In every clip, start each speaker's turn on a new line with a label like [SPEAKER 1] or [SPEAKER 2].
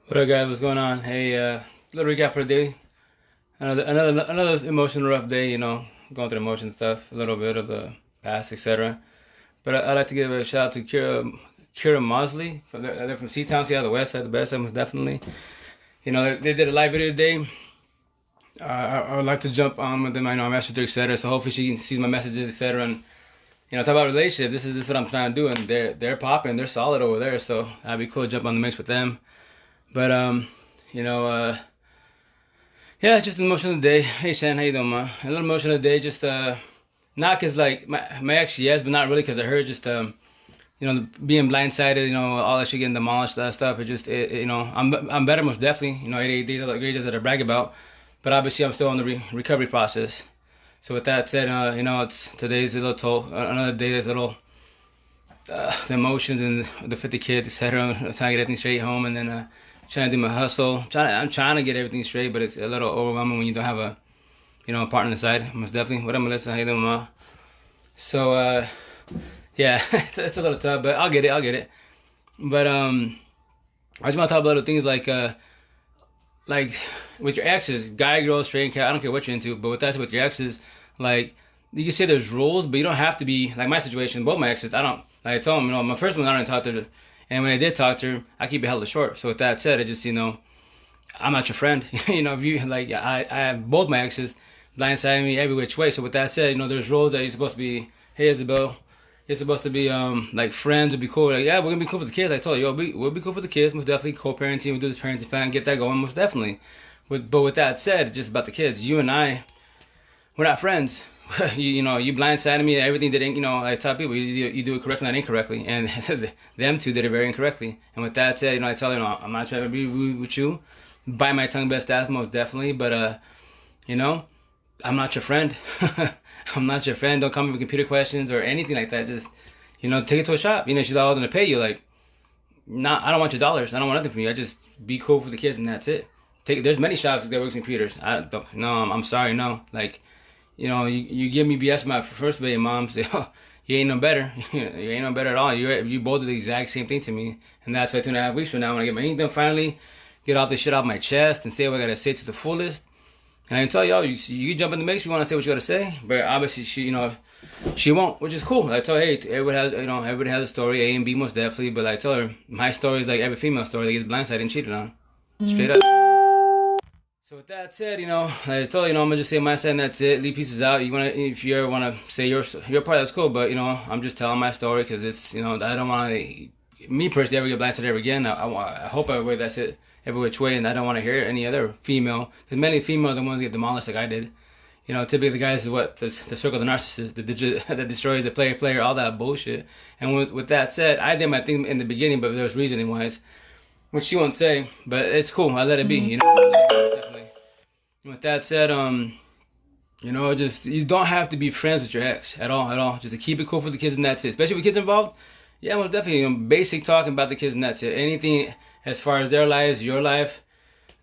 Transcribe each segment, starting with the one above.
[SPEAKER 1] What up, guys? What's going on? Hey, little recap for the day. Another emotional rough day. Going through emotion stuff, a little bit of the past, etc. But I'd like to give a shout out to Kira Mosley. They're from Seatown, Seattle, the West Side, the best side, most definitely. They did a live video today. I would like to jump on with them. I know I messaged her, etc. So hopefully she sees my messages, etc. And talk about relationship. This is what I'm trying to do, and they're popping, they're solid over there. So that'd be cool to jump on the mix with them. But you know, uh, yeah, just an emotional day. Hey Shan, how you doing, man? A little emotional day, just not cause like my ex, yes, but not really cause of her. Just being blindsided, all that shit getting demolished, that stuff. I'm better most definitely. 88 days, great days that I brag about, but obviously I'm still in the recovery process. So with that said, it's today's a little toll. Another day that's a little the emotions and the 50 kids, etc. Trying to get everything straight home, and then trying to do my hustle. I'm trying to get everything straight, but it's a little overwhelming when you don't have a partner on the side. Most definitely. What up, Melissa? How you doing, ma? So, yeah, it's a little tough, but I'll get it. I'll get it. But I just want to talk about little things like with your exes, guy, girl, straight, cat. I don't care what you're into, but with your exes, like you can say there's rules, but you don't have to be like my situation. Both my exes, I don't. Like I told them, my first one I didn't talk to her, and when I did talk to her, I keep it hella short. So with that said, I just I'm not your friend. If you like, I have both my exes blindsiding me every which way. So with that said, there's roles that you're supposed to be. Hey, Isabel, you're supposed to be like friends would be cool. Like, yeah, we're gonna be cool for the kids. I told you, we'll be cool for the kids. Most definitely co-parenting. We'll do this parenting plan, get that going. Most definitely. But with that said, just about the kids. You and I, we're not friends. You blindsided me. Everything did, I tell people you do it correctly, not incorrectly, and them two did it very incorrectly. And with that said, I tell you, I'm not trying to be rude with you. Bite my tongue, best ass, most definitely. But I'm not your friend. I'm not your friend. Don't come with computer questions or anything like that. Just take it to a shop. She's always gonna pay you. Like, not. I don't want your dollars. I don't want nothing from you. I just be cool for the kids, and that's it. There's many shops that works in computers. I don't. No, I'm sorry. No, like. You give me BS my first baby mom. Say, oh, you ain't no better. You ain't no better at all. You both do the exact same thing to me, and that's why 2.5 weeks from now, when I get my ink done, finally get all this shit off my chest and say what I gotta say to the fullest. And I can tell y'all, you jump in the mix if you want to say what you gotta say, but obviously she won't, which is cool. I tell her, hey, everybody has a story, A and B most definitely, but I tell her my story is like every female story that gets blindsided and cheated on, straight up. So with that said, I told I'm gonna just say my side and that's it. Leave pieces out. If you ever wanna say your part, that's cool. But I'm just telling my story because it's I don't want to, me personally, ever get blindsided ever again. I hope I wear that's it every which way, and I don't want to hear any other female, because many females are the ones that get demolished like I did. Typically the guys is what the circle of the narcissist, that destroys the player, all that bullshit. And with that said, I did my thing in the beginning, but there was reasoning wise, which she won't say, but it's cool. I let it be. Definitely. With that said, just you don't have to be friends with your ex at all. Just to keep it cool for the kids and that's it. Especially with kids involved. Yeah, most definitely. Basic talking about the kids and that's it. Anything as far as their lives, your life.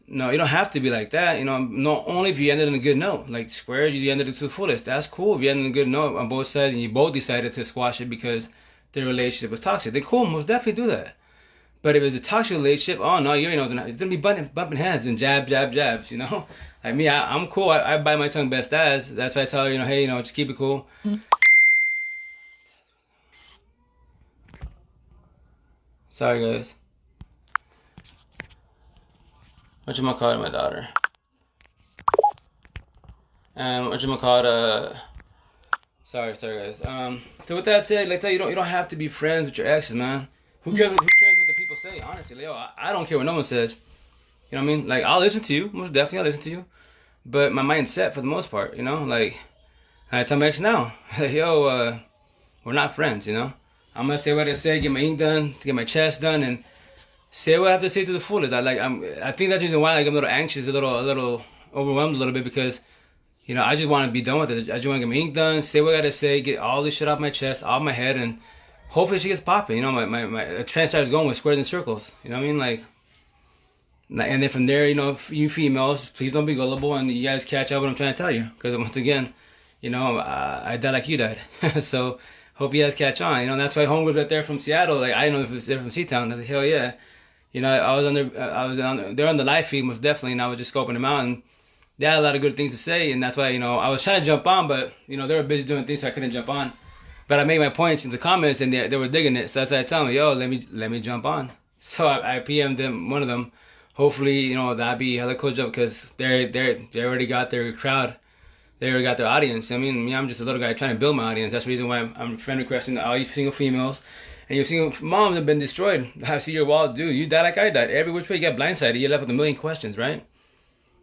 [SPEAKER 1] No, you don't have to be like that. Not only if you ended on a good note, like squares, you ended it to the fullest. That's cool if you ended on a good note on both sides and you both decided to squash it because the relationship was toxic. Then cool, most definitely do that. But if it's a toxic relationship, oh no, it's gonna be bumping heads and jabs. Like me, I'm cool. I bite my tongue best as. That's why I tell her, hey, just keep it cool. Sorry, guys. Whatchamacallit, my daughter. Whatchamacallit, sorry, guys. So with that said, like, tell you, you don't have to be friends with your exes, man. Who cares what the people say? Honestly, Leo, I don't care what no one says. You know what I mean? Like, I'll listen to you. Most definitely, I'll listen to you. But my mind's set for the most part, Like, I tell my ex now, yo, we're not friends, I'm gonna say what I say, get my ink done, get my chest done, and say what I have to say to the fullest. I think that's the reason why, like, I'm a little anxious, a little overwhelmed a little bit, because, I just want to be done with it. I just want to get my ink done, say what I gotta say, get all this shit off my chest, off my head, and hopefully she gets popping. My transfer is going with squares and circles. You know what I mean? Like, and then from there, you females, please don't be gullible, and you guys catch up what I'm trying to tell you. Because once again, I died like you died. So hope you guys catch on. That's why homegirls right there from Seattle. Like, I don't know if they're from Seatown. Like, hell yeah. You know, they're on the live feed most definitely, and I was just scoping them out, and they had a lot of good things to say, and that's why, you know, I was trying to jump on, but, you know, they were busy doing things, so I couldn't jump on. But I made my points in the comments, and they were digging it, so that's why I tell them, yo, let me jump on. So I PM'd them, one of them. Hopefully, you know, that'd be hella cool job, because they already got their crowd. They already got their audience. I mean, I'm just a little guy trying to build my audience. That's the reason why I'm friend requesting all you single females. And your single moms have been destroyed. I see your wall, dude, you died like I died. Every which way you get blindsided, you're left with a million questions, right?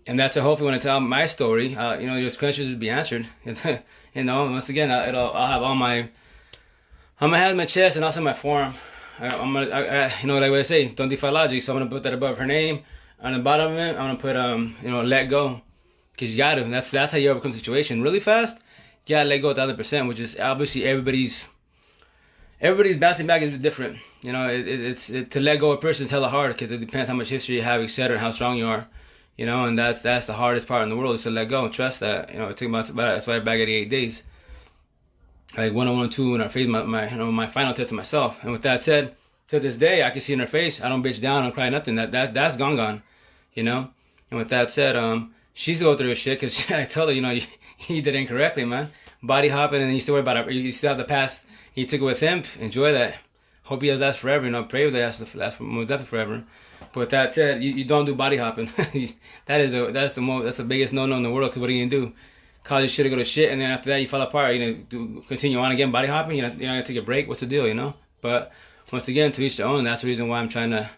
[SPEAKER 1] And that's what hopefully when I tell my story, you know, your questions will be answered. You know, once again, I'll have all my, I'm gonna have my chest and also my forum. I'm gonna, you know, like what I say, don't defy logic. So I'm gonna put that above her name. On the bottom of it, I'm gonna put, you know, let go, because you gotta. That's how you overcome the situation really fast. You gotta let go 1,000%, which is obviously everybody's bouncing back is different. You know, to let go of a person is hella hard, because it depends how much history you have, etc., and how strong you are. You know, and that's the hardest part in the world, is to let go and trust that. You know, it took about that's why I back 88 days. Like 102 in her face, my you know, my final test to myself. And with that said, to this day, I can see in her face, I don't bitch down, I don't cry nothing. That's gone. You know. And with that said, she's going through her shit, because I told her, you know, you did it incorrectly, man. Body hopping, and then you still worry about it. You still have the past. You took it with him. Enjoy that. Hope he has last forever. You know, pray that that's most definitely forever. But with that said, you don't do body hopping. that's the biggest no in the world. Because what are you gonna do? Cause your shit to go to shit, and then after that you fall apart. You know, continue on again body hopping. You're not gonna take a break. What's the deal? You know. But once again, to each their own. That's the reason why I'm trying to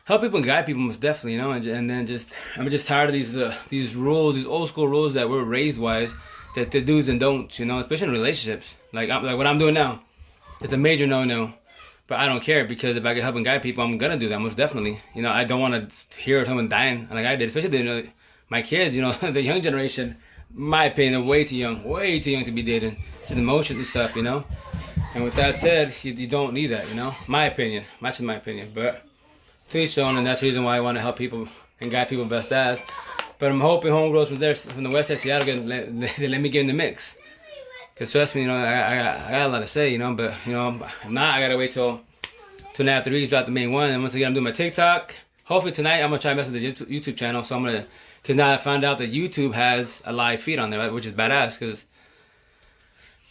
[SPEAKER 1] help people and guide people, most definitely. You know, and then I'm just tired of these rules, these old school rules that we're raised wise, that the do's and don'ts. You know, especially in relationships. Like what I'm doing now, it's a major no. But I don't care, because if I can help and guide people, I'm gonna do that most definitely. You know, I don't want to hear someone dying like I did, especially, you know, my kids. You know, the young generation. My opinion, they're way too young to be dating. It's an emotions and stuff, you know. And with that said, you don't need that, you know. My opinion, that's my opinion. But to each their own, and that's the reason why I want to help people and guide people best as. But I'm hoping homegirls from the west side of Seattle they let me get in the mix. Cause trust me, you know, I got a lot to say, you know. But you know, I'm not. I gotta wait till 2.5 weeks to drop the main one. And once again, I'm doing my TikTok. Hopefully tonight I'm gonna try to mess with the YouTube channel. So I'm gonna. Because now I found out that YouTube has a live feed on there, right? Which is badass. Because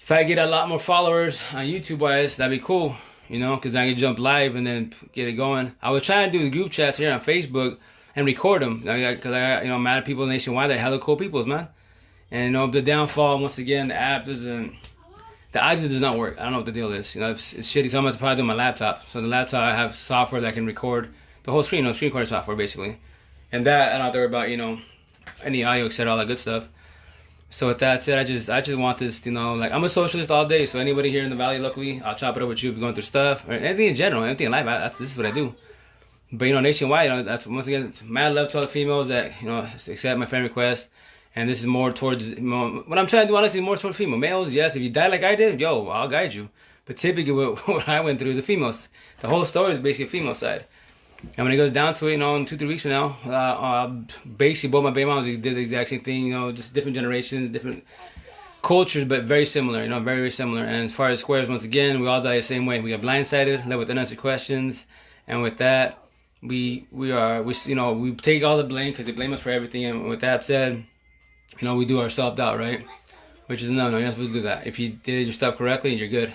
[SPEAKER 1] if I get a lot more followers on YouTube-wise, that'd be cool, you know? Because I can jump live and then get it going. I was trying to do the group chats here on Facebook and record them. Because I got, you know, mad at people nationwide. They're hella cool people, man. And, you know, the downfall, once again, the app doesn't... The audio does not work. I don't know what the deal is. You know, it's shitty. So I'm going to probably do my laptop. So the laptop, I have software that can record the whole screen. Screen recording software, basically. And that, I don't have to worry about, you know, any audio, etc., all that good stuff. So with that said, I just want this, you know, like, I'm a socialist all day. So anybody here in the valley locally, I'll chop it up with you if you're going through stuff. Or anything in general, anything in life, this is what I do. But, you know, nationwide, you know, that's, once again, mad love to all the females that, you know, accept my friend request. And this is more towards, you know, what I'm trying to do, honestly, is more towards female. Males, yes, if you die like I did, yo, I'll guide you. But typically what I went through is a female. The whole story is basically a female side. And when it goes down to it, you know, in 2-3 weeks from now, basically both my baby moms did the exact same thing, you know, just different generations, different cultures, but very similar, you know, very, very similar. And as far as squares, once again, we all die the same way. We got blindsided, left with unanswered questions, and with that, we you know, we take all the blame because they blame us for everything. And with that said, you know, we do our self-doubt, right? Which is no, you're not supposed to do that. If you did your stuff correctly, you're good.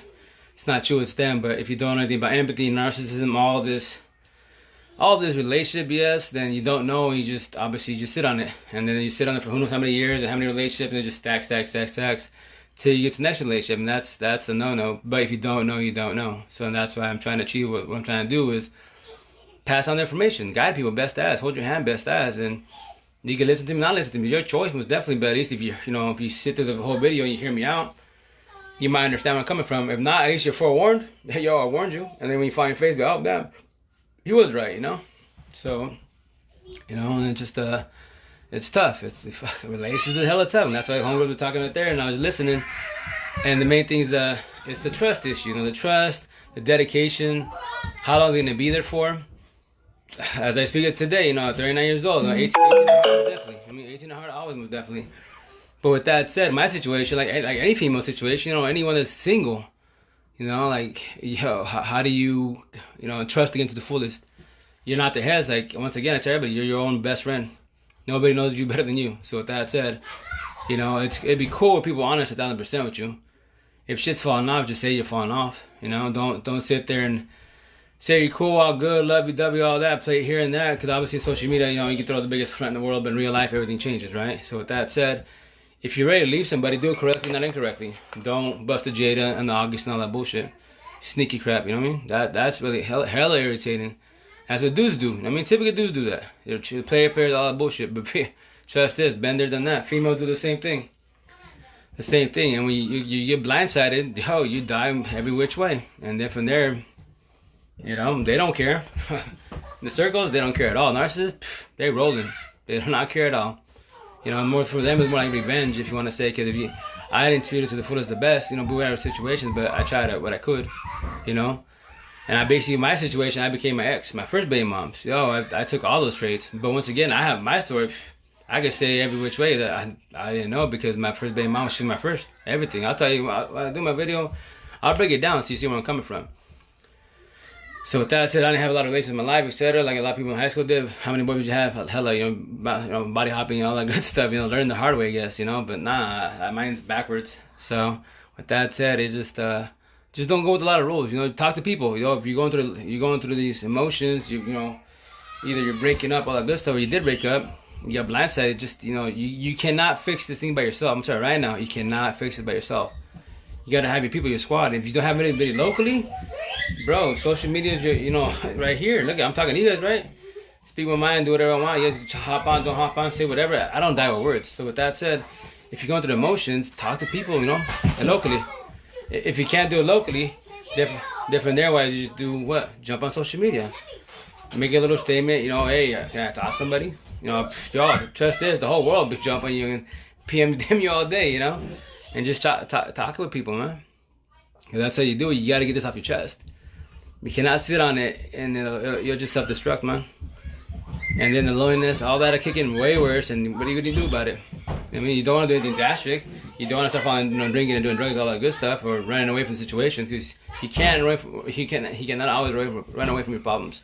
[SPEAKER 1] It's not you, it's them. But if you don't know anything about empathy, narcissism, all this relationship BS, then you don't know, you just obviously you just sit on it. And then you sit on it for who knows how many years and how many relationships, and it just stacks till you get to the next relationship. And that's a no-no. But if you don't know, you don't know. So that's why I'm trying to achieve what I'm trying to do is pass on the information, guide people best as, hold your hand best as, and you can listen to me, not listen to me. Your choice most definitely, but at least if if you sit through the whole video and you hear me out, you might understand where I'm coming from. If not, at least you're forewarned. Hey, yo, I warned you. And then when you find your face, go, oh, damn, he was right, you know? So, you know, and it's just, it's tough. Relationships are hella tough. And that's why homegirls were talking right there, and I was listening. And the main thing is it's the trust issue. You know, the trust, the dedication, how long they're going to be there for. As I speak it today, you know, 39 years old, 18 and a half, definitely. I mean, 18 and a half hours, most definitely. But with that said, my situation, like any female situation, you know, anyone that's single, you know, like, yo, how do you, you know, trust again to the fullest? you're not the head. It's like, once again, I tell everybody, you're your own best friend. Nobody knows you better than you. So with that said, you know, it'd be cool if people are honest 1,000% with you. If shit's falling off, just say you're falling off. You know, don't sit there and say you're cool, all good, lovey-dovey, all that, play here and there. Because obviously social media, you know, you can throw the biggest front in the world, but in real life, everything changes, right? So with that said, if you're ready to leave somebody, do it correctly, not incorrectly. Don't bust the Jada and the August and all that bullshit. Sneaky crap, you know what I mean? That's really hella irritating. That's what dudes do. I mean, typically dudes do that. They're players, all that bullshit. But trust this, been there, done that. Females do the same thing. The same thing. And when you get blindsided, yo, you die every which way. And then from there, you know, they don't care. The circles, they don't care at all. Narcissists, they rolling. They do not care at all. You know, more for them, it's more like revenge, if you want to say. Because I didn't treat it to the fullest the best, you know, but we had situations, but I tried what I could, you know. And I basically, in my situation, I became my ex, my first baby mom. Yo, I took all those traits. But once again, I have my story. I could say every which way that I didn't know, because my first baby mom, she was my first. Everything. I'll tell you, when I do my video, I'll break it down so you see where I'm coming from. So with that said, I didn't have a lot of relations in my life, etc. Like a lot of people in high school did. How many boyfriends you have? Hella, you know, body hopping and all that good stuff. You know, learn the hard way, I guess. You know, but nah, mine's backwards. So with that said, it's just don't go with a lot of rules. You know, talk to people. You know, if you're going through these emotions, you know, either you're breaking up, all that good stuff, or you did break up, you got blindsided. Just, you know, you cannot fix this thing by yourself. I'm sorry, right now, you cannot fix it by yourself. You gotta have your people, your squad. If you don't have anybody locally, bro, social media is you know, right here. Look, I'm talking to you guys, right? Speak my mind, do whatever I want. You guys hop on, don't hop on, say whatever. I don't die with words. So with that said, if you're going through the emotions, talk to people, you know, and locally. If you can't do it locally, different there-wise, you just do what? Jump on social media. Make a little statement, you know, hey, can I talk to somebody? You know, y'all, trust this, the whole world be jumping you and PM you all day, you know? And just talk with people, man. Because that's how you do it. You got to get this off your chest. You cannot sit on it and you'll just self-destruct, man. And then the loneliness, all that will kick in way worse. And what are you going to do about it? I mean, you don't want to do anything drastic. You don't want to start falling, you know, drinking and doing drugs, all that good stuff, or running away from situations, because you cannot always run away from your problems.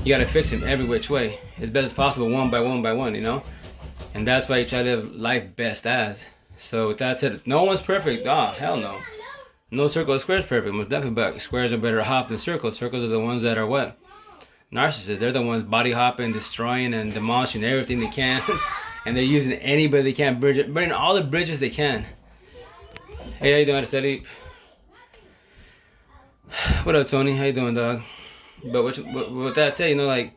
[SPEAKER 1] You got to fix them every which way, as best as possible, one by one, you know. And that's why you try to live life best as. So with that said, no one's perfect. Oh, hell no. No circle or square is perfect, most definitely, but squares are better hop than circles. Circles are the ones that are what? Narcissists. They're the ones body hopping, destroying, and demolishing everything they can. And they're using anybody they can, burning all the bridges they can. Hey, how you doing, Steady? What up, Tony? How you doing, dog? But with that said, you know, like,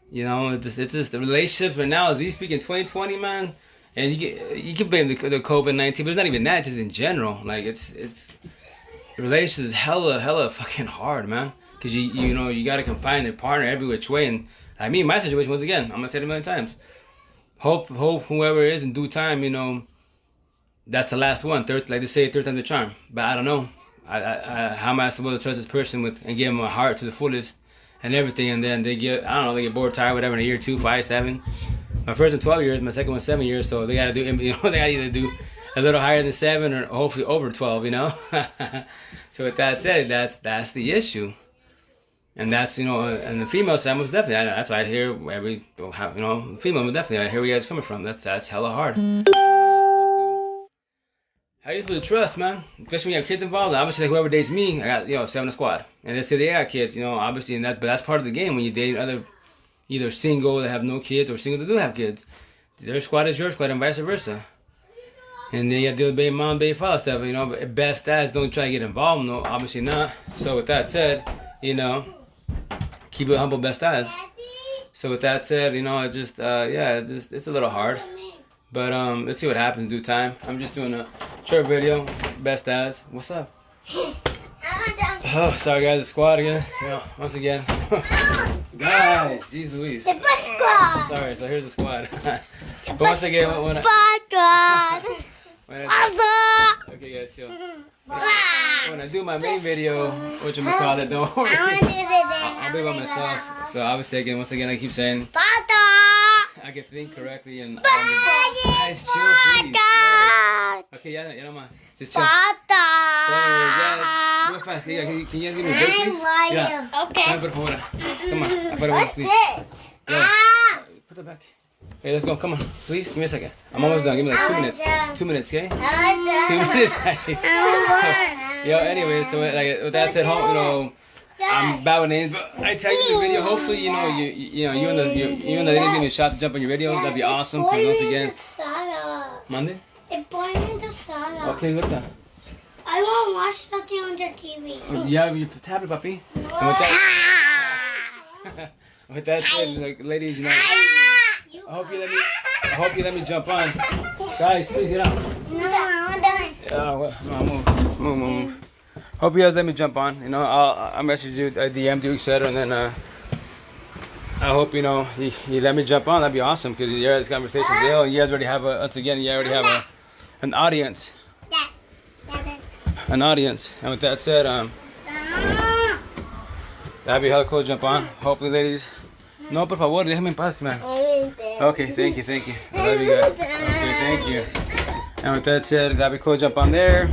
[SPEAKER 1] you know, it's just the relationships right now, as we speak in 2020, man. And you can blame the COVID-19, but it's not even that, just in general. Like, it's relationships is hella fucking hard, man. Because you know, you gotta confine your partner every which way. And I mean, my situation, once again, I'm gonna say it a million times. Hope whoever it is in due time, you know, that's the last one. Like they say, third time the charm. But I don't know. How am I supposed to trust this person and give them a heart to the fullest and everything, and then they get bored, tired, whatever, in a year, 2, 5, 7. My first one 12 years, my second one 7 years, so they gotta do, you know, they gotta either do a little higher than 7 or hopefully over 12, you know. So with that said, that's the issue. And that's, you know, and the female side was definitely, that's why I hear you know, female was definitely, I hear where you guys coming from. That's hella hard. How you supposed to trust, man? Especially when you have kids involved. Obviously, like, whoever dates me, I got, you know, 7 in the squad. And they say they got kids, you know, obviously, but that's part of the game when you date other, either single that have no kids or single that do have kids. Their squad is your squad and vice versa. And then you have to deal with baby mom, baby father stuff, you know, but best as don't try to get involved, no, obviously not. So with that said, you know, keep it humble, best as. So with that said, you know, it just, yeah, it's a little hard. But let's see what happens in due time. I'm just doing a short video, best as. What's up? Oh, sorry guys, the squad again. You know, once again. Guys, jeez Louise. The best squad. Sorry, so here's the squad. But once again, when okay guys, chill. When I do my main video, which I'm gonna call it, don't worry. I'll be by myself. So obviously, again, once again, I keep saying I can think correctly and guys, chill, please. Yeah. Okay, yeah, no más. Just chill. anyways, yeah, real fast. Yeah, can you give me a break, please? Yeah.
[SPEAKER 2] Okay.
[SPEAKER 1] Put it Come on. Put it please. Yeah. Put it back. Hey, let's go. Come on. Please, give me a second. I'm almost done. Give me like 2 minutes. 2 minutes, okay? 2 minutes, guys. Yo, anyways, so like with that said, you know, I'm bad with names, but I tagged you in the video. Hopefully, you know, you and the ladies give me a shot to jump on your video. That'd be awesome. Because once again, Monday.
[SPEAKER 2] It bored me to start up.
[SPEAKER 1] Okay, look that.
[SPEAKER 2] I won't watch nothing on your TV.
[SPEAKER 1] You have your tablet, puppy. And with that said, like, ladies, you know, I hope you let me jump on. Guys, please get out.
[SPEAKER 2] No, I'm done.
[SPEAKER 1] Yeah, move. Hope you guys let me jump on. You know, I'll message you, DM you, etc. And then I hope you know you let me jump on. That'd be awesome because you guys conversation. You guys already have an audience. An audience. And with that said, that'd be hella cool to jump on. Hopefully, ladies. No, por favor, déjame en paz, man. Okay, thank you. I love you guys. Okay, thank you. And with that said, that'd be cool to jump on there.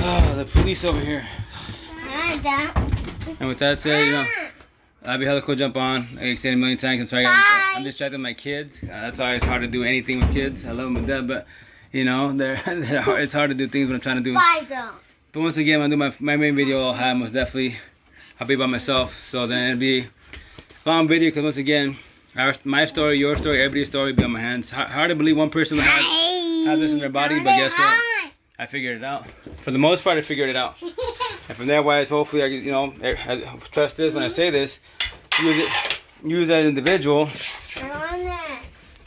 [SPEAKER 1] Oh, the police over here. And with that said, you know, that'd be hella cool to jump on. Like I said a million times, I'm sorry, I'm distracted with my kids. That's why it's hard to do anything with kids. I love them to death, but you know, it's hard to do things when I'm trying to do. But once again, when I do my main video, I'll be by myself. So then it'll be a long video because once again, my story, your story, everybody's story will be on my hands. Hard to believe one person will have this in their body, but guess what? I figured it out. For the most part, I figured it out. And from there, wise, hopefully, I trust this when I say this. Use that individual.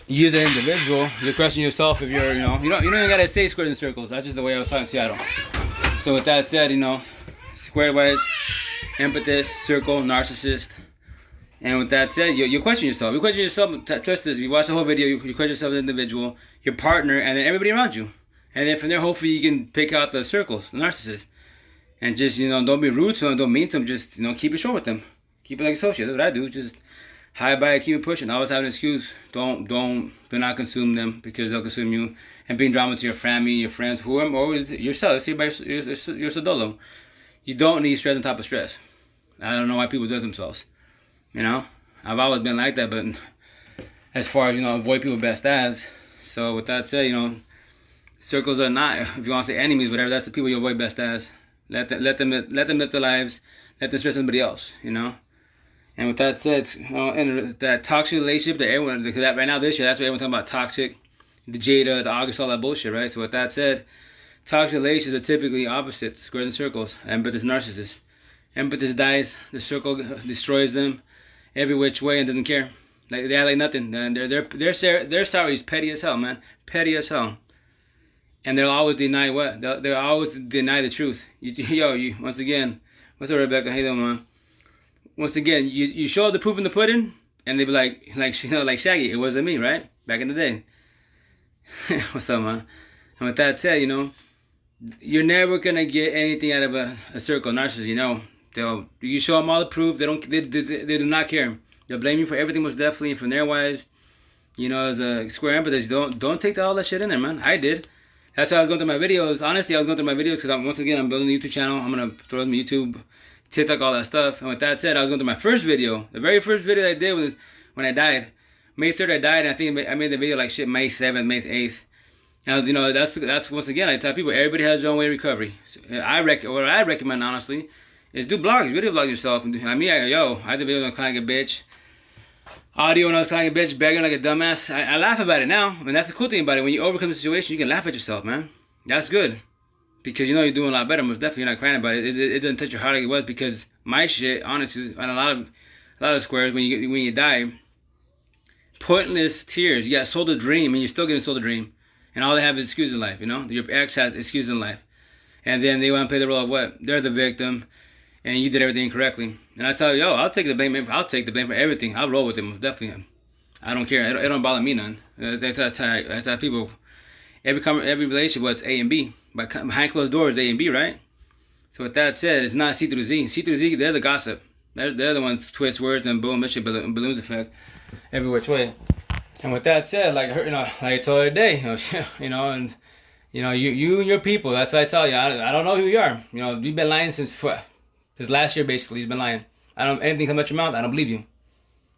[SPEAKER 1] Use that individual. You're questioning yourself if you're, you don't even gotta say squares and circles. That's just the way I was taught in Seattle. So with that said, square wise, empathist, circle, narcissist. And with that said, you question yourself. You question yourself. Trust this. If you watch the whole video, you question yourself as an individual, your partner, and then everybody around you. And then from there, hopefully, you can pick out the circles, the narcissist, and just don't be rude to them, don't mean to them. Just keep it short with them. Keep it like associates. That's what I do. Just hi, bye, keep it pushing. Always have an excuse. Do not consume them because they'll consume you. And bring drama to your family, your friends, whoever, or yourself. You're solo. You don't need stress on top of stress. I don't know why people do it themselves. I've always been like that, but as far as avoid people best as. So with that said, circles are not, if you want to say enemies, whatever. That's the people you avoid best as. Let them live their lives. Let them stress somebody else. And with that said, and that toxic relationship that everyone, that right now this year, that's what everyone's talking about, toxic, the Jada, the August, all that bullshit, right? So with that said, toxic relationships are typically opposites, squares and circles. Empathist, narcissist. Empathist dies, the circle destroys them every which way and doesn't care. Like they act like nothing. And their sorry is petty as hell, man. Petty as hell. And they'll always deny what? They'll always deny the truth. Once again, what's up, Rebecca? How you doing, man? Once again, you show the proof in the pudding, and they be like Shaggy, it wasn't me, right? Back in the day. What's up, man? And with that said, you're never gonna get anything out of a circle narcissist. You show them all the proof. They do not care. They'll blame you for everything, most definitely. And from their wise, as a square empathist, don't take all that shit in there, man. I did. That's why I was going through my videos. Honestly, I was going through my videos because I'm building a YouTube channel. I'm gonna throw them YouTube, TikTok, all that stuff. And with that said, I was going through my first video. The very first video that I did was when I died. May 3rd I died, and I think I made the video like shit May 7th, May 8th. And that's once again, I tell people, everybody has their own way of recovery. So what I recommend, honestly, is do blogs, video blog yourself. And I had the video on crying like a bitch. Audio when I was crying like a bitch, begging like a dumbass. I laugh about it now. And that's the cool thing about it. When you overcome the situation, you can laugh at yourself, man. That's good. Because you're doing a lot better. Most definitely you're not crying about it. It doesn't touch your heart like it was. Because my shit, honestly, on a lot of squares, when you die, pointless tears. You got sold a dream, and you're still getting sold a dream. And all they have is excuses in life, Your ex has excuses in life. And then they want to play the role of what? They're the victim, and you did everything incorrectly. And I tell you, I'll take the blame. I'll take the blame for everything. I'll roll with them, definitely. I don't care. It don't bother me none. That's how people. Every relationship, it's A and B. But behind closed doors, A and B, right? So with that said, it's not C through Z. C through Z, they're the gossip. They're the ones twist words and boom, this shit balloons effect every which way. And with that said, like I told her today, and You know, you and your people. That's what I tell you. I don't know who you are. You know, you've been lying since last year, basically. You've been lying. I don't anything come out your mouth. I don't believe you.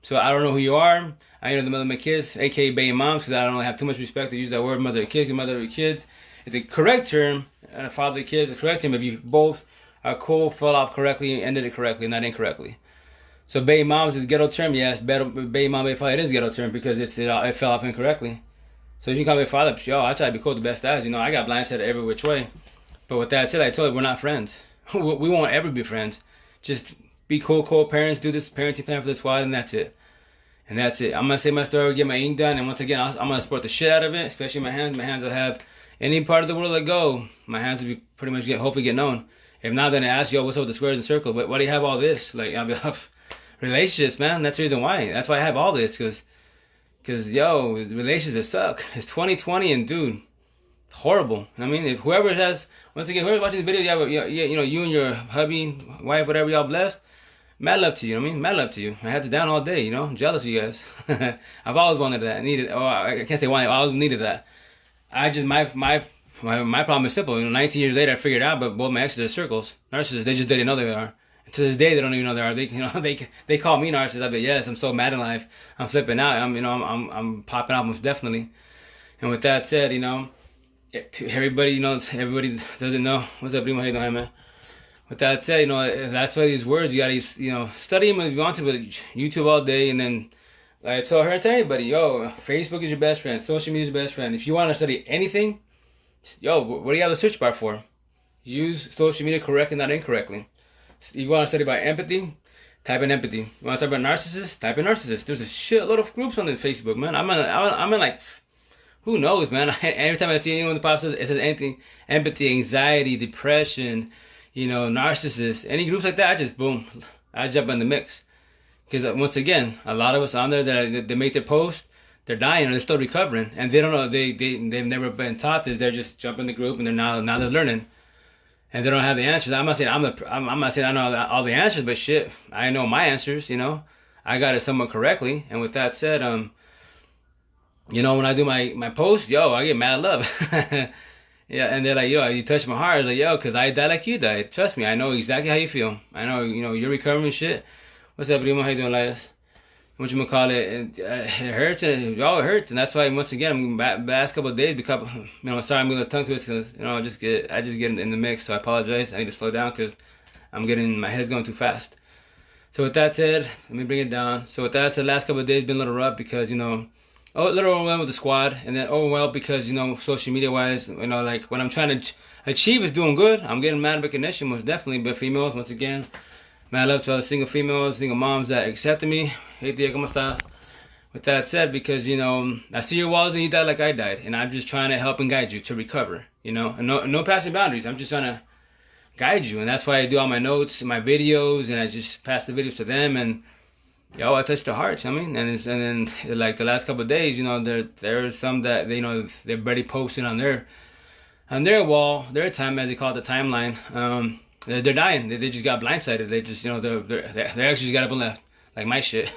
[SPEAKER 1] So I don't know who you are. I know the mother of my kids, aka baby moms, because I don't have too much respect to use that word, mother of kids, mother of kids. It's a correct term, and a father of kids is a correct term if you both are cool, fell off correctly, and ended it correctly, not incorrectly. So baby moms is a ghetto term, yes. Baby mom, baby father, it is a ghetto term because it fell off incorrectly. So if you can call me a father, yo, I try to be cool the best as. You know, I got blindsided every which way. But with that said, I told you we're not friends. We won't ever be friends. Just be cool parents, do this parenting plan for the squad, and that's it. And that's it. I'm going to say my story, get my ink done, and once again, I'm going to support the shit out of it, especially my hands. My hands will have any part of the world I go, my hands will be pretty much hopefully get known. If not, then I ask, yo, what's up with the squares and circles? But why do you have all this? Like, I'll be like, relationships, man. That's the reason why. That's why I have all this, because yo, relationships suck. It's 2020, and dude, horrible. I mean, if whoever has, once again, whoever's watching this video, you know, you and your hubby, wife, whatever, y'all blessed. Mad love to you. I mean, mad love to you. I had it down all day. You know, I'm jealous of you guys. I've always wanted that, needed. Oh, I can't say why. I always needed that. I just my problem is simple. You know, 19 years later, I figured out. But both my exes are circles, narcissists. They just didn't know they are. To this day, they don't even know they are. They, you know, they call me narcissist. I be yes, I'm so mad in life. I'm flipping out. I'm popping out most definitely. And with that said, you know, to everybody, you know, everybody doesn't know. What's up, Primo? How you doing, man? With that said, you know, that's why these words, you gotta, you know, study them if you want to, but YouTube all day, and then, like I told her, tell anybody, yo, Facebook is your best friend, social media is your best friend. If you want to study anything, yo, what do you have the search bar for? Use social media correctly, not incorrectly. If you want to study about empathy, type in empathy. You want to study about narcissists, type in narcissists. There's a shitload of groups on the Facebook, man. I'm in like, who knows, man? Every time I see anyone that pops up, it says anything, empathy, anxiety, depression, you know, narcissists, any groups like that, I just, boom, I jump in the mix. Because once again, a lot of us on there that they make their post, they're dying or they're still recovering. And they don't know, they've never been taught this. They're just jumping the group and they're now they're learning. And they don't have the answers. I'm not saying I'm not saying I know all the answers, but shit, I know my answers, you know. I got it somewhat correctly. And with that said, you know, when I do my post, yo, I get mad love. Yeah, and they're like, yo, you touched my heart. I was like, yo, because I died like you died. Trust me, I know exactly how you feel. I know, you know, you're recovering shit. What's up, Primo? How you doing, Elias? What you gonna call it? It hurts, and it all hurts, and that's why once again, last couple of days, because you know, sorry, I'm gonna tongue twist because you know, I just get in the mix, so I apologize. I need to slow down because my head's going too fast. So with that said, let me bring it down. So with that said, last couple of days been a little rough because you know. Oh, a little overwhelmed with the squad, and then overwhelmed because, you know, social media wise, you know, like what I'm trying to achieve is doing good. I'm getting mad recognition, most definitely. But females, once again, mad love to all the single females, single moms that accepted me. Hey, tia, ¿cómo estás? With that said, because, you know, I see your walls and you died like I died, and I'm just trying to help and guide you to recover, you know, and no passing boundaries. I'm just trying to guide you, and that's why I do all my notes and my videos, and I just pass the videos to them, and yo, I touched their hearts. I mean, and then like the last couple of days, you know, there's some that they, you know, they're already posting on their wall, their time, as they call it, the timeline. They're dying. They just got blindsided. They just, you know, they actually just got up and left, like my shit,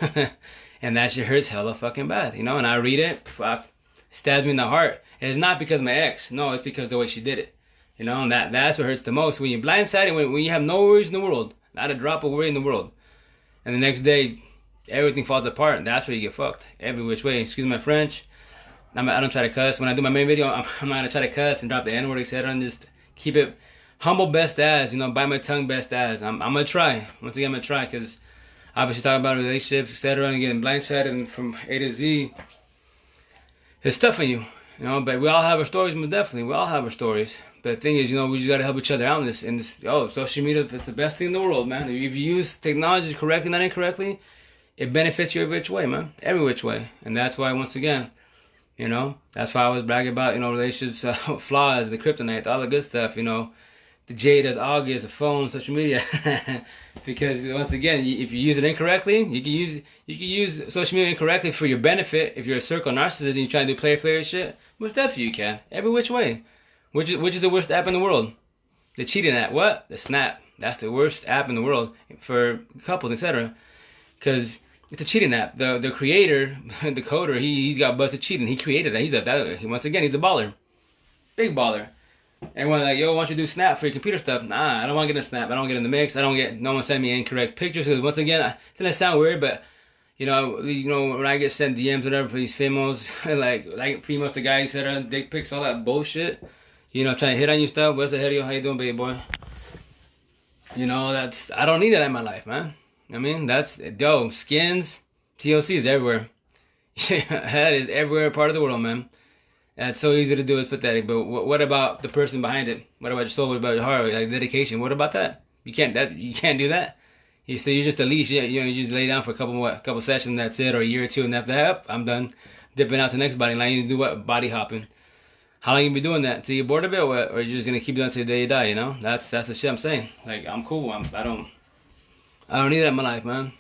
[SPEAKER 1] and that shit hurts hella fucking bad, you know. And I read it, fuck, stabs me in the heart. And it's not because of my ex, no, it's because of the way she did it, you know. And that's what hurts the most when you're blindsided, when you have no worries in the world, not a drop of worry in the world, and the next day everything falls apart. That's where you get fucked every which way. Excuse my French. I don't try to cuss. When I do my main video, I'm not gonna try to cuss and drop the N-word, etc. And just keep it humble, best as, you know, bite my tongue, best as. I'm gonna try. Once again, I'm gonna try because obviously talking about relationships, etc. and getting blindsided and from A to Z, it's tough on you, you know. But we all have our stories, but definitely we all have our stories. But the thing is, you know, we just gotta help each other out in this. Oh, social media, it's the best thing in the world, man. If you use technology correctly, not incorrectly, it benefits you every which way, man. Every which way. And that's why, once again, you know, that's why I was bragging about, you know, relationships, flaws, the kryptonite, all the good stuff, you know, the jade as August, the phone, social media. Because, once again, if you use it incorrectly, you can use social media incorrectly for your benefit. If you're a circle narcissist and you try to do player shit, most definitely you can. Every which way. Which is the worst app in the world? The cheating app. What? The Snap. That's the worst app in the world for couples, etc. Because it's a cheating app. The creator, the coder, he's got busted cheating. He created that. Once again, he's a baller. big baller. Everyone like, yo, why don't you do Snap for your computer stuff? Nah, I don't want to get in Snap. I don't get in the mix. I don't get no one send me incorrect pictures because once again, it's gonna sound weird, but you know when I get sent DMs whatever for these females, like females to guys that are dick pics, all that bullshit. You know, trying to hit on you stuff. What's the hell, yo? How you doing, baby boy? You know, I don't need that in my life, man. I mean, that's dope. Skins, TLC is everywhere. That is everywhere, part of the world, man. That's so easy to do. It's pathetic. But what about the person behind it? What about your soul? What about your heart? Like dedication? What about that? You can't do that. So you're just a leash. Yeah, you know, you just lay down for a couple sessions. That's it, or a year or two, and after that, I'm done. Dipping out to the next body line. You do what? Body hopping. How long you be doing that? Till you're bored of it, or you're just gonna keep doing it till the day you die? You know, that's the shit I'm saying. Like I'm cool. I don't need that in my life, man.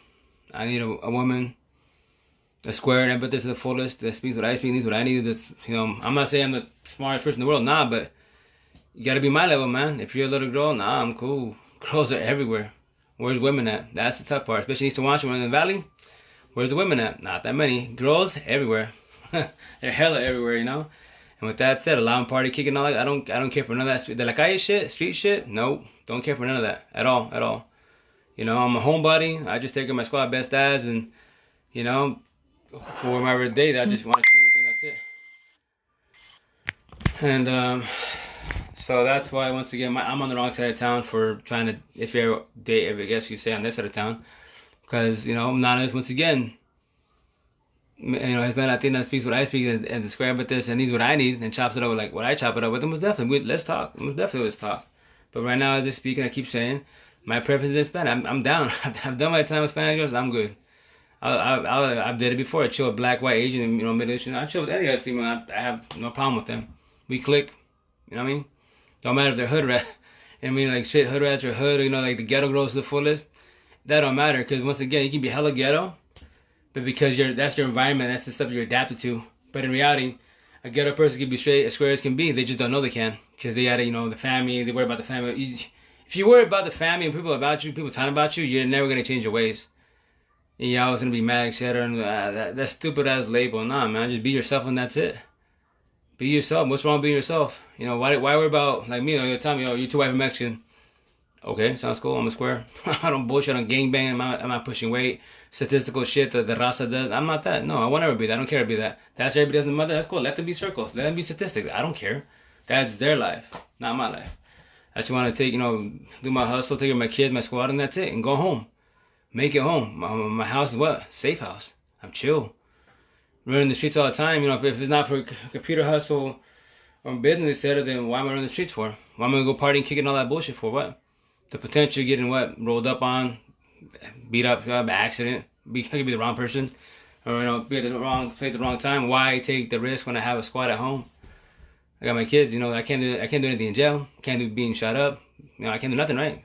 [SPEAKER 1] I need a woman, a square, and empathy to the fullest. That speaks what I speak, needs what I need. Just, you know, I'm not saying I'm the smartest person in the world, nah, but you gotta be my level, man. If you're a little girl, nah, I'm cool. Girls are everywhere. Where's women at? That's the tough part. Especially in Eastern Washington, in the Valley. Where's the women at? Not that many. Girls everywhere. They're hella everywhere, you know. And with that said, allowing party kicking all that, I don't care for none of that. De la calle shit, street shit, nope. Don't care for none of that at all. You know, I'm a homebody. I just take care of my squad best as, and you know, for my day, I just want to chill with them. That's it. And so that's why once again, I'm on the wrong side of town for trying to, if you ever date, I guess you say on this side of town, because you know, I'm not honest once again. You know, his man, I think that speaks what I speak and describe with this and needs what I need and chops it up with like what I chop it up with. And most definitely, let's talk. Most definitely, let's talk. But right now, as I speak, and I keep saying, my preference is in Spanish. I'm down. I've done my time with Spanish girls. I'm good. I've did it before. I chill with black, white, Asian, you know, Middle Eastern. I chill with any other female. I have no problem with them. We click. You know what I mean? Don't matter if they're hood rat. I mean, like shit, hood rats or hood, you know, like the ghetto girls to the fullest. That don't matter because once again, you can be hella ghetto. But because that's your environment, that's the stuff you're adapted to. But in reality, a ghetto person can be straight, as square as can be. They just don't know they can. Because they gotta, you know, the family, they worry about the family. If you worry about the family and people about you, people talking about you, you're never gonna change your ways. And you're always gonna be mad, etc. And that stupid ass label. Nah, man, just be yourself and that's it. Be yourself. What's wrong with being yourself? You know, why worry about, like me, you're telling me, oh, you're too white for Mexican. Okay, sounds cool. I'm a square. I don't bullshit on gangbang. I'm not pushing weight. Statistical shit that the raza does. I'm not that. No, I won't ever be that. I don't care to be that. That's everybody does in the mother. That's cool. Let them be circles. Let them be statistics. I don't care. That's their life, not my life. I just want to take, you know, do my hustle, take care of my kids, my squad, and that's it. And go home. Make it home. My house is what? Safe house. I'm chill. Running the streets all the time. You know, if it's not for computer hustle or business, then why am I running the streets for? Why am I going to go party and kicking all that bullshit for? What? The potential of getting what? Rolled up on, beat up by accident. I could be the wrong person. Or, you know, be at the wrong place at the wrong time. Why take the risk when I have a squad at home? I got my kids, you know, I can't do anything in jail. Can't do being shot up. You know, I can't do nothing, right?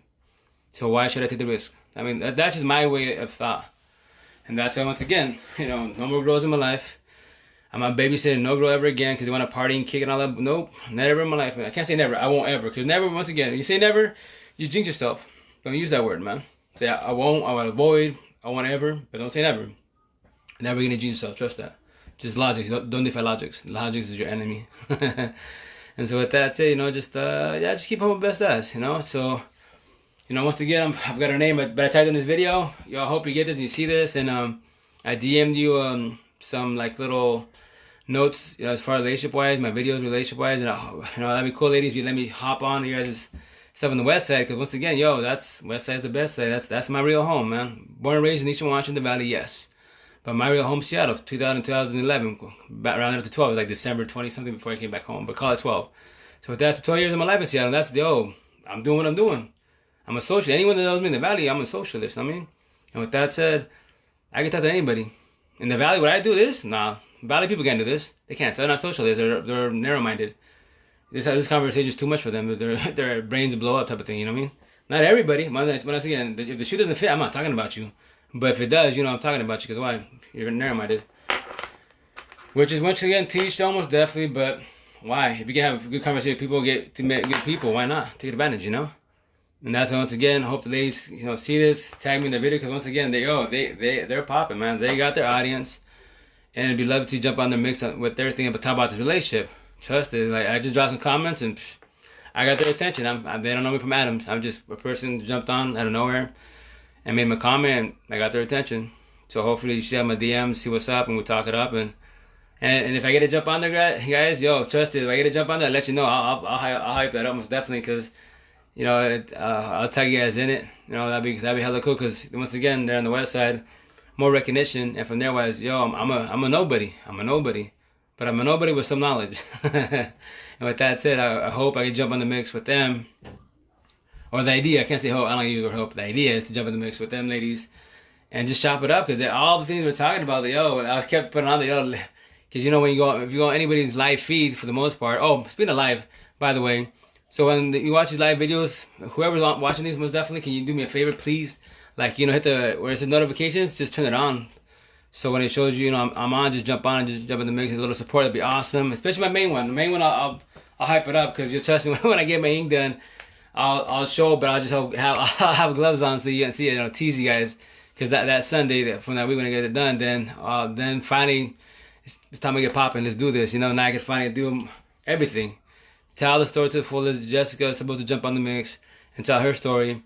[SPEAKER 1] So why should I take the risk? I mean, that's just my way of thought. And that's why, once again, you know, no more girls in my life. I'm not babysitting no girl ever again because they want to party and kick and all that. Nope, never in my life. I can't say never. I won't ever. Because never, once again, you say never, you jinx yourself. Don't use that word, man. Say I won't, I will avoid, I won't ever, but don't say never. Never gonna jinx yourself, trust that. Just logic, don't defy logics. Logics is your enemy. And so with that said, you know, just just keep on my best ass, you know. So, you know, once again, I've got her name, but I typed in this video. Yo, I hope you get this and you see this. And I DM'd you some like little notes, you know, as far as relationship wise, my videos relationship wise, and you know, that'd be cool, ladies. If you let me hop on your guys' stuff on the west side, because once again, yo, that's west side's the best side. That's my real home, man. Born and raised in Eastern Washington Valley, yes. But my real home, Seattle, 2011, around up to 12, it was like December 20 something before I came back home, but call it 12. So that's 12 years of my life in Seattle. That's I'm doing what I'm doing. I'm a socialist. Anyone that knows me in the Valley, I'm a socialist. I mean, and with that said, I can talk to anybody. In the Valley, would I do this? Nah. Valley people can't do this. They can't. They're not socialists. They're narrow-minded. This conversation is too much for them. Their brains blow up type of thing. You know what I mean? Not everybody. Once again, if the shoe doesn't fit, I'm not talking about you. But if it does, you know I'm talking about you. Because why? You're narrow-minded. Which is, once again, teach almost definitely. But why? If you can have a good conversation with people, get to meet good people, why not? Take advantage, you know? And that's why, once again, hope the ladies, you know, see this, tag me in their video. Because once again, they're popping, man. They got their audience. And it'd be lovely to jump on their mix with their thing, but talk about this relationship. trust it. Like, I just dropped some comments and I got their attention. They don't know me from Adams. I'm just a person who jumped on out of nowhere and made them a comment. And I got their attention. So hopefully you should have my DMs, see what's up, and we'll talk it up. And if I get to jump on there, guys, yo, trust it. If I get to jump on there, I'll let you know. I'll hype that up most definitely, because you know I'll tag you guys in it. You know, that'd be hella cool, because once again they're on the west side, more recognition, and from there wise, yo, I'm a nobody. I'm a nobody, but I'm a nobody with some knowledge. And with that said, I hope I can jump on the mix with them. Or the idea, I can't say hope, I don't use the word hope. The idea is to jump in the mix with them ladies and just chop it up, because all the things we're talking about, yo, I kept putting on the, yo, because you know, if you go on anybody's live feed for the most part. Oh, speaking of live, by the way, so when you watch these live videos, whoever's watching these, most definitely, can you do me a favor, please? Like, you know, hit where it says notifications, just turn it on. So when it shows you, you know, I'm on, just jump on and just jump in the mix. A little support, that'd be awesome. Especially my main one. The main one, I'll hype it up, because you'll trust me, when I get my ink done, I'll show, but I'll just I'll have gloves on so you can see it. I'll tease you guys, because that Sunday, from that week when I get it done, then finally it's time to get popping. Let's do this. You know, now I can finally do everything. Tell the story to the fullest. Jessica is supposed to jump on the mix and tell her story.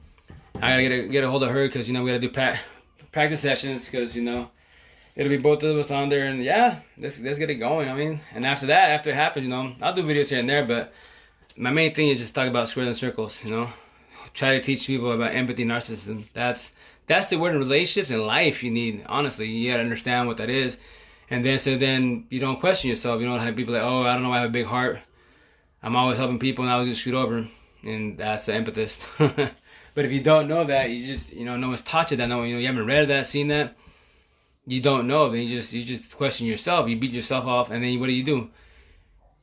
[SPEAKER 1] I gotta get a hold of her, because you know we gotta do practice sessions, because you know it'll be both of us on there, and yeah, let's get it going. I mean, and after it happens, you know, I'll do videos here and there, but my main thing is just talk about squares and circles. You know, try to teach people about empathy, narcissism. That's the word in relationships and life you need. Honestly, you gotta understand what that is, and then you don't question yourself. You don't have people like, oh, I don't know, I have a big heart. I'm always helping people, and I was just screwed over, and that's the empathist. But if you don't know that, you just, you know, no one's taught you that. No one, you know, you haven't read that, seen that. You don't know. Then you just question yourself. You beat yourself off, and then what do?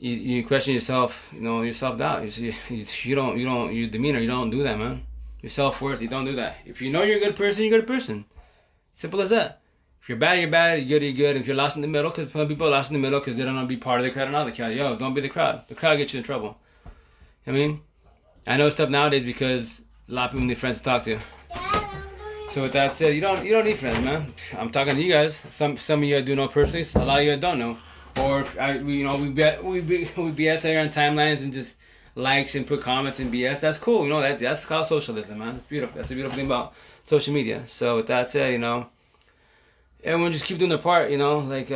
[SPEAKER 1] You question yourself. You know, your self doubt. Your demeanor. You don't do that, man. Your self worth. You don't do that. If you know you're a good person, you're a good person. Simple as that. If you're bad, you're bad. You're good, you're good. If you're lost in the middle, because some people are lost in the middle because they don't want to be part of the crowd or not the crowd. Yo, don't be the crowd. The crowd gets you in trouble. I mean, I know stuff nowadays because a lot of people need friends to talk to. So with that said, you don't need friends, man. I'm talking to you guys. Some of you I do know personally. A lot of you I don't know. Or we BS here on timelines and just likes and put comments and BS. That's cool. You know, that's called socialism, man. It's beautiful. That's a beautiful thing about social media. So with that said, you know, everyone just keep doing their part. You know, like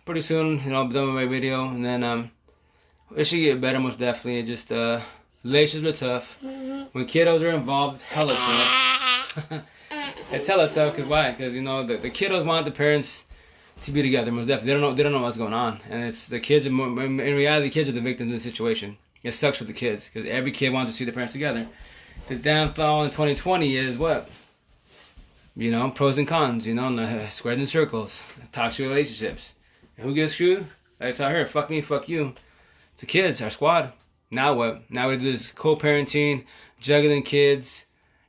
[SPEAKER 1] pretty soon, you know, I'll be done with my video, and then it should get better, most definitely. It just relationships are tough. When kiddos are involved, hella tough. It's hella tough, because why? Because, you know, the kiddos want the parents to be together, most definitely. They don't know what's going on, and it's the kids. In reality, the kids are the victims of the situation. It sucks for the kids, because every kid wants to see the parents together. The downfall in 2020 is what? You know, pros and cons. You know, squares and circles, toxic relationships. And who gets screwed? I tell her, fuck me, fuck you. It's the kids, our squad. Now what? Now we do this co-parenting, juggling kids.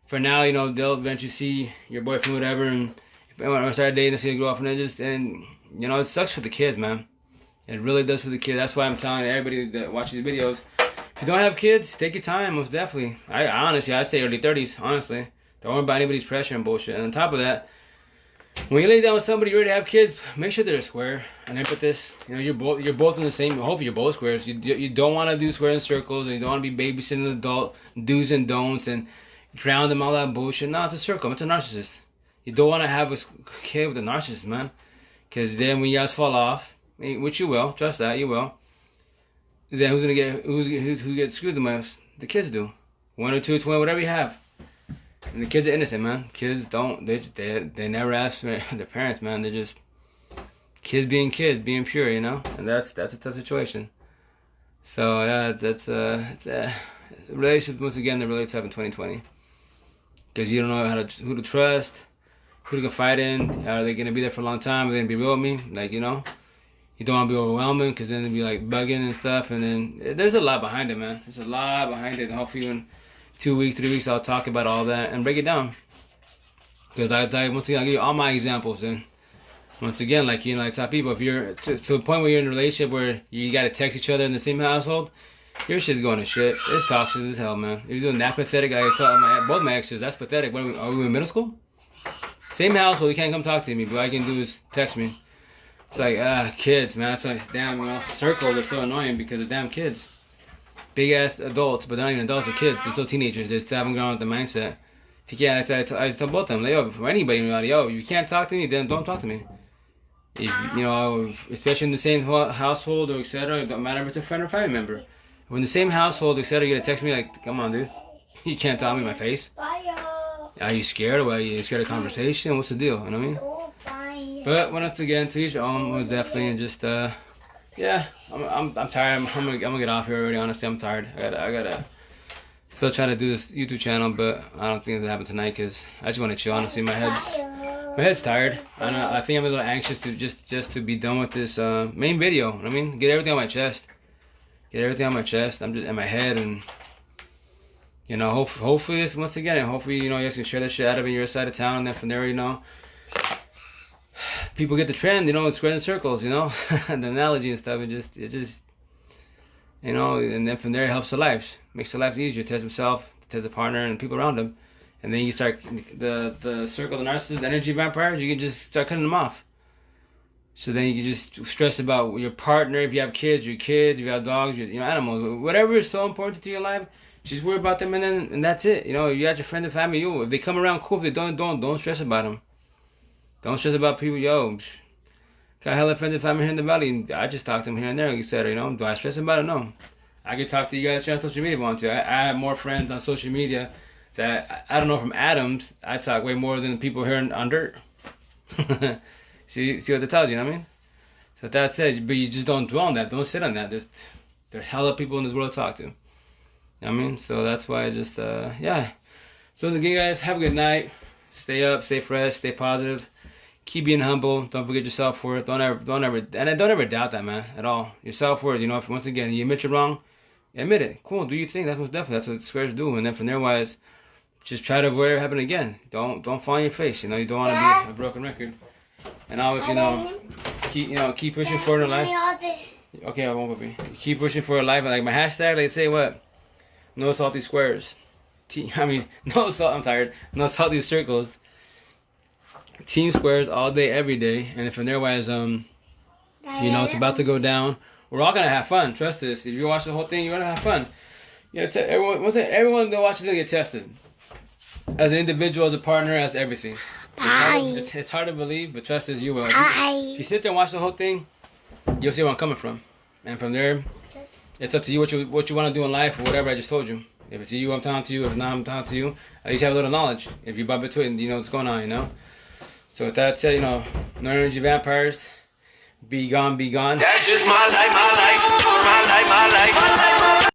[SPEAKER 1] For now, you know, they'll eventually see your boyfriend, whatever, and when I start dating, see a girlfriend, and you know, it sucks for the kids, man. It really does for the kids. That's why I'm telling everybody that watches these videos, if you don't have kids, take your time, most definitely. I'd say early 30s, honestly. Don't worry about anybody's pressure and bullshit. And on top of that, when you lay down with somebody you already have kids, make sure they're a square, an empathist. You know, you're both in the same. Hopefully, you're both squares. You don't want to do squares and circles, and you don't want to be babysitting an adult, do's and don'ts, and ground them, all that bullshit. No, it's a circle. It's a narcissist. You don't want to have a kid with a narcissist, man, because then when you guys fall off, which you will, trust that, you will. Then who gets screwed the most? The kids do. 1 or 2, 20, whatever you have. And the kids are innocent, man. Kids don't. They never ask for their parents, man. They're just kids, being pure, you know. And that's a tough situation. So yeah, relationships, once again, they're really tough in 2020, because you don't know who to trust, who to confide in. Are they gonna be there for a long time? Are they gonna be real with me? Like, you know, you don't want to be overwhelming, because then they'll be like bugging and stuff. And then there's a lot behind it, man. There's a lot behind it. And hopefully in 2 weeks, 3 weeks, I'll talk about all that and break it down. Because once again, I'll give you all my examples. And once again, like, you know, I tell people, if you're to the point where you're in a relationship where you got to text each other in the same household, your shit's going to shit. It's toxic as hell, man. If you're doing that pathetic, I tell both my exes, that's pathetic. Are we in middle school? Same household, you can't come talk to me, but all you can do is text me. It's like, kids, man. That's like, damn, circles are so annoying because of damn kids. Big ass adults, but they're not even adults, they're kids. They're still teenagers. They still haven't grown up with the mindset. If you can't, I tell both of them, like, yo, for anybody in reality, yo, you can't talk to me, then don't talk to me. If, especially in the same household or etc. It don't matter if it's a friend or family member. When the same household, etc., you're gonna text me like, come on, dude, you can't tell me in my face. Are you scared? Or are you scared of conversation? What's the deal? You know what I mean? But once again, to each own, was definitely and just yeah. I'm tired. I'm gonna get off here already. Honestly, I'm tired. I gotta still trying to do this YouTube channel, but I don't think it'll happen tonight because I just want to chill. Honestly, my head's tired. I think I'm a little anxious to just to be done with this main video. I mean, get everything on my chest. I'm just in my head, and hopefully this once again, and hopefully you guys can share that shit out of your side of town, and then from there people get the trend. It's squares and circles. And the analogy and stuff. It just and then from there it helps the lives, makes the life easier. Test himself, test the partner, and people around him. And then you start the circle of the narcissists, the energy vampires. You can just start cutting them off. So then you can just stress about your partner. If you have kids, your kids. If you have dogs, your animals. Whatever is so important to your life, just worry about them, and that's it. You got your friends and family. If they come around, cool. If they don't stress about them. Don't stress about people. Got hella friends and family here in the valley. I just talk to them here and there, etc. Do I stress about it? No. I can talk to you guys on social media if I want to. I have more friends on social media that I don't know from Adams. I talk way more than people here on dirt. See what that tells you, you know what I mean? So with that said, but you just don't dwell on that. Don't sit on that. There's hella people in this world to talk to. You know what I mean? So that's why I just, yeah. So again, guys, have a good night. Stay up, stay fresh, stay positive. Keep being humble. Don't forget your self-worth. Don't ever doubt that, man, at all. Your self-worth, if once again you admit you're wrong, admit it. Cool, do your thing. That's what squares do. And then from there wise, just try to avoid it happening again. Don't fall on your face. You don't want to be a broken record. And always, keep pushing forward in life. Okay, I won't be. Keep pushing forward in life. Like my hashtag, they say what? No salty squares. No salt. I'm tired. No salty circles. Team squares all day, every day. And if from there wise, it's about to go down. We're all gonna have fun. Trust this. If you watch the whole thing, you're gonna have fun. Everyone that watches it get tested. As an individual, as a partner, as everything. It's hard to believe, but trust us, you will. If you sit there and watch the whole thing, you'll see where I'm coming from. And from there, it's up to you what you want to do in life or whatever I just told you. If it's you, I'm talking to you. If not, I'm talking to you. At least have a little knowledge. If you bump into it, you know what's going on, So with that said, no energy vampires. Be gone, be gone. That's just my life, my life, my life, my life.